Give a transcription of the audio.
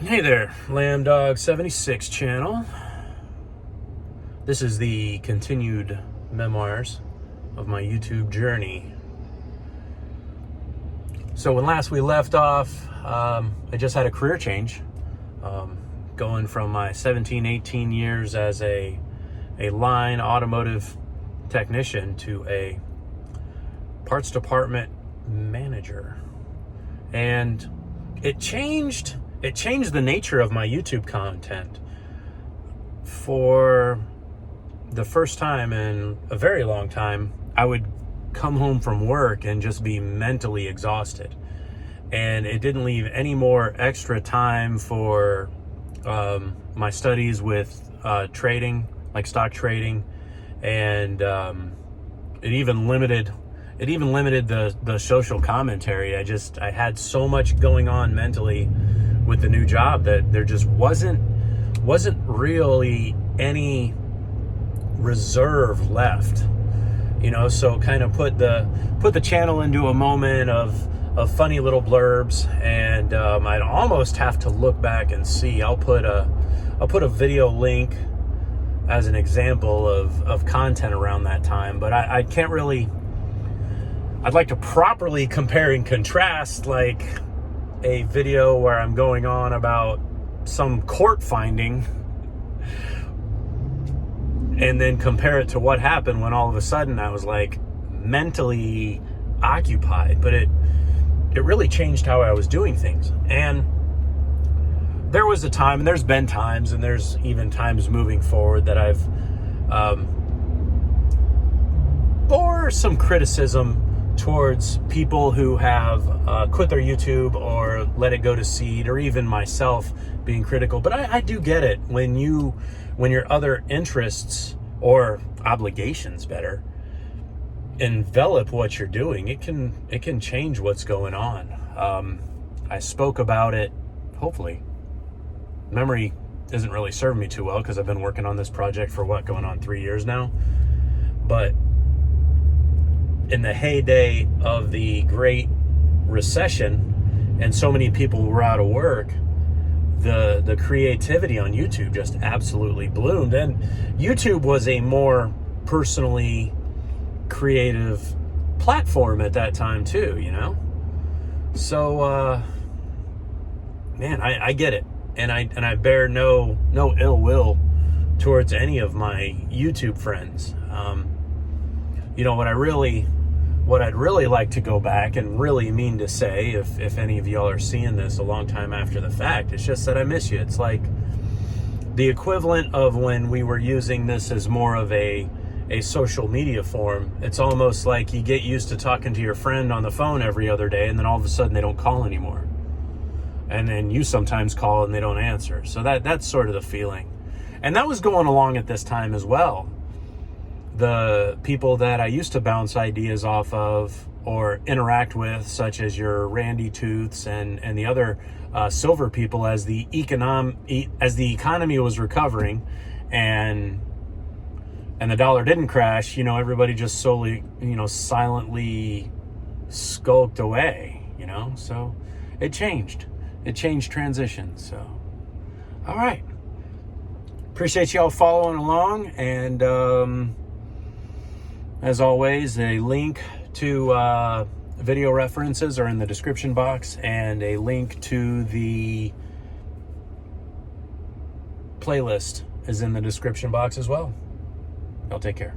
Hey there, Lambdog76 channel. This is the continued memoirs of my YouTube journey. So when last we left off, I just had a career change. Going from my 17, 18 years as a line automotive technician to a parts department manager. And it changed the nature of my YouTube content. For the first time in a very long time, I would come home from work and just be mentally exhausted. And it didn't leave any more extra time for my studies with trading, like stock trading. And it even limited the social commentary. I had so much going on mentally with the new job that there just wasn't really any reserve left, so kind of put the channel into a moment of funny little blurbs, and I'd almost have to look back and see. I'll put a video link as an example of content around that time, but I can't really. I'd like to properly compare and contrast, like a video where I'm going on about some court finding and then compare it to what happened when all of a sudden I was like mentally occupied. But it really changed how I was doing things. And there was a time, and there's been times, and there's even times moving forward that I've bore some criticism towards people who have quit their YouTube or let it go to seed, or even myself being critical. But I do get it when your other interests or obligations better envelop what you're doing. It can change what's going on. I spoke about it. Hopefully, memory isn't really serving me too well because I've been working on this project for going on 3 years now. But in the heyday of the Great Recession, and so many people were out of work, the creativity on YouTube just absolutely bloomed. And YouTube was a more personally creative platform at that time too, So, man, I get it, and I bear no ill will towards any of my YouTube friends. What I'd really like to go back and really mean to say, if any of y'all are seeing this a long time after the fact, it's just that I miss you. It's like the equivalent of when we were using this as more of a social media form. It's almost like you get used to talking to your friend on the phone every other day, and then all of a sudden they don't call anymore. And then you sometimes call and they don't answer. So that's sort of the feeling. And that was going along at this time as well. The people that I used to bounce ideas off of or interact with, such as your Randy Tooths and the other silver people, as the economy was recovering and the dollar didn't crash, everybody just slowly, silently skulked away, So it changed. It changed transition. So, all right. Appreciate y'all following along, and as always, a link to video references are in the description box, and a link to the playlist is in the description box as well. Y'all take care.